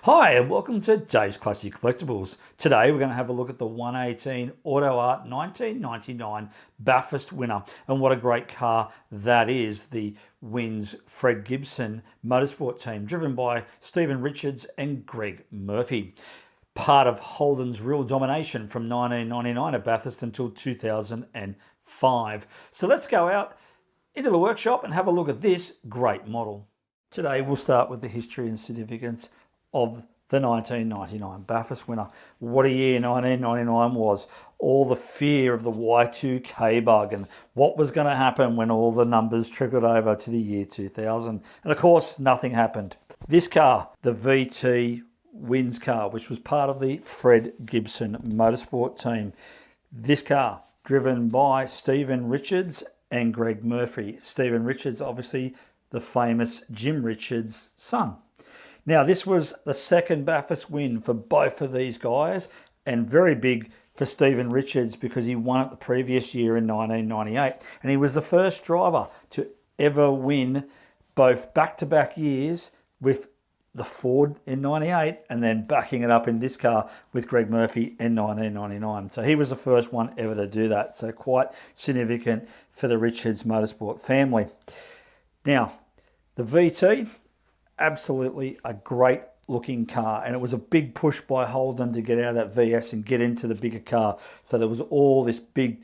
Hi and welcome to Dave's Classic Collectibles. Today we're going to have a look at the 118 Auto Art 1999 Bathurst winner, and what a great car that is. The Wins Fred Gibson Motorsport team driven by Stephen Richards and Greg Murphy. Part of Holden's real domination from 1999 at Bathurst until 2005. So let's go out into the workshop and have a look at this great model. Today we'll start with the history and significance of the 1999 Bathurst winner. What a year 1999 was. All the fear of the Y2K bug and what was going to happen when all the numbers trickled over to the year 2000. And of course, nothing happened. This car, the VT Wins car, which was part of the Fred Gibson Motorsport team. This car, driven by Stephen Richards and Greg Murphy. Stephen Richards, obviously the famous Jim Richards' son. Now, this was the second Bathurst win for both of these guys, and very big for Stephen Richards because he won it the previous year in 1998. And he was the first driver to ever win both back-to-back years with the Ford in 98 and then backing it up in this car with Greg Murphy in 1999. So he was the first one ever to do that. So quite significant for the Richards Motorsport family. Now, the VT, absolutely a great looking car, and it was a big push by Holden to get out of that VS and get into the bigger car. So there was all this big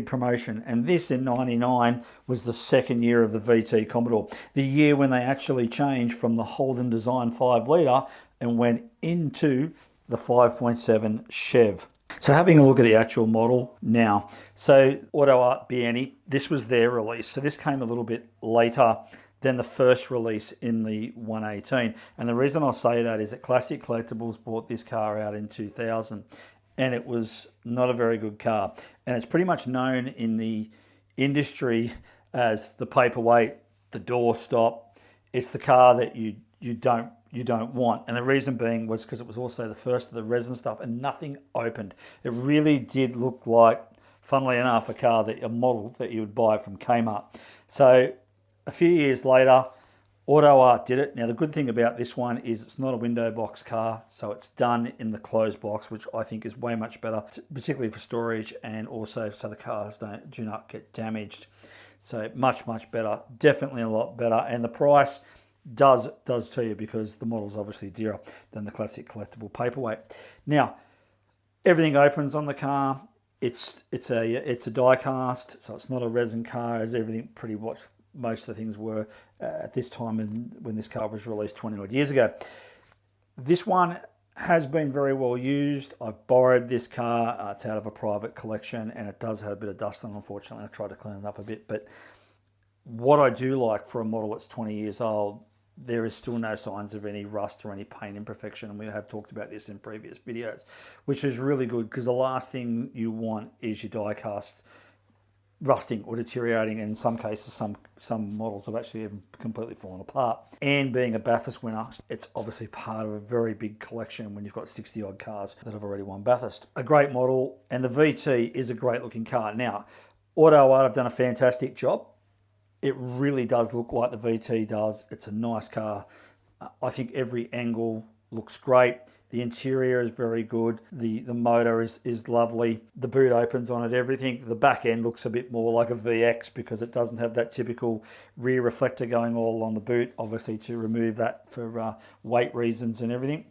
promotion, and this in 99 was the second year of the VT Commodore, the year when they actually changed from the Holden design 5 litre and went into the 5.7 Chev. So having a look at the actual model now, so Auto Art Bienni, this was their release, so this came a little bit later than the first release in the 118. And the reason I'll say that is that Classic Collectibles bought this car out in 2000, and it was not a very good car. And it's pretty much known in the industry as the paperweight, the doorstop. It's the car that you don't want. And the reason being was because it was also the first of the resin stuff and nothing opened. It really did look like, funnily enough, a model that you would buy from Kmart. So a few years later, Auto Art did it. Now, the good thing about this one is it's not a window box car, so it's done in the closed box, which I think is way much better, particularly for storage and also so the cars do not get damaged. So much better, definitely a lot better, and the price does to you because the model's obviously dearer than the Classic Collectible paperweight. Now, everything opens on the car. It's a die cast, so it's not a resin car, as everything pretty much most of the things were at this time when this car was released 20 odd years ago. This one has been very well used. I've borrowed this car. It's out of a private collection and it does have a bit of dust on, unfortunately. I tried to clean it up a bit, but what I do like for a model that's 20 years old, there is still no signs of any rust or any paint imperfection, and we have talked about this in previous videos, which is really good because the last thing you want is your die cast rusting or deteriorating, and in some cases some models have actually even completely fallen apart. And being a Bathurst winner, it's obviously part of a very big collection when you've got 60 odd cars that have already won Bathurst. A great model, and the VT is a great looking car. Now, Auto Art have done a fantastic job. It really does look like the VT does. It's a nice car. I think every angle looks great. The interior is very good. The motor is lovely. The boot opens on it, everything. The back end looks a bit more like a VX because it doesn't have that typical rear reflector going all along the boot, obviously to remove that for weight reasons and everything.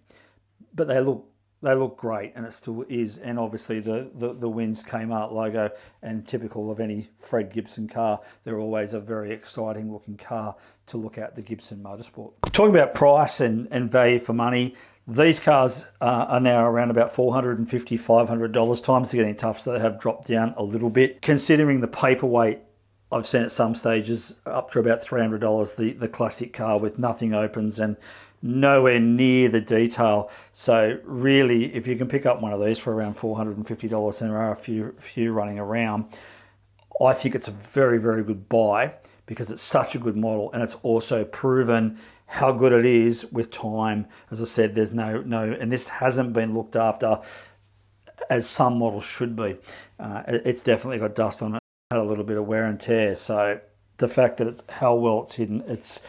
But they look great, and it still is. And obviously the Wins Kmart logo, and typical of any Fred Gibson car, they're always a very exciting looking car to look at, the Gibson Motorsport. Talking about price and value for money, these cars are now around about $450, $500. Times are getting tough, so they have dropped down a little bit. Considering the paperweight, I've seen at some stages up to about $300, the classic car with nothing opens and nowhere near the detail. So really, if you can pick up one of these for around $450, and there are a few running around, I think it's a very good buy because it's such a good model, and it's also proven how good it is with time. As I said, there's no, and this hasn't been looked after as some models should be. It's definitely got dust on it, had a little bit of wear and tear. So the fact that it's how well it's hidden, it's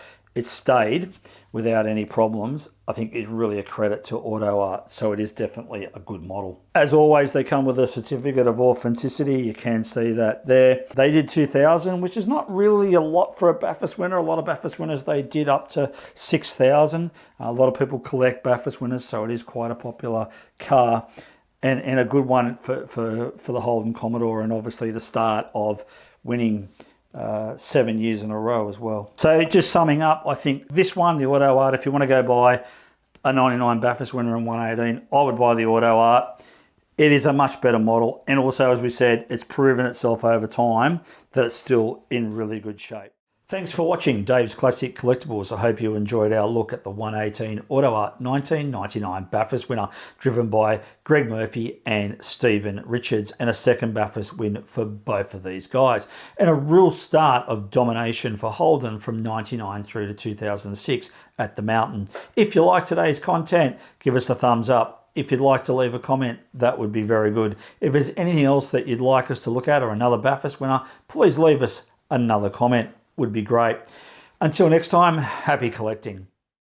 stayed without any problems, I think is really a credit to Auto Art. So it is definitely a good model. As always, they come with a certificate of authenticity. You can see that there. They did 2,000, which is not really a lot for a Bathurst winner. A lot of Bathurst winners, they did up to 6,000. A lot of people collect Bathurst winners, so it is quite a popular car. And a good one for the Holden Commodore, and obviously the start of winning 7 years in a row as well. So just summing up, I think this one, the Auto Art, if you want to go buy a 99 Bathurst winner in 118, I would buy the Auto Art. It is a much better model, and also, as we said, it's proven itself over time that it's still in really good shape. Thanks for watching Dave's Classic Collectibles. I hope you enjoyed our look at the 118 Auto Art 1999 Bathurst winner, driven by Greg Murphy and Stephen Richards, and a second Bathurst win for both of these guys. And a real start of domination for Holden from 99 through to 2006 at the Mountain. If you like today's content, give us a thumbs up. If you'd like to leave a comment, that would be very good. If there's anything else that you'd like us to look at, or another Bathurst winner, please leave us another comment. Would be great. Until next time, happy collecting.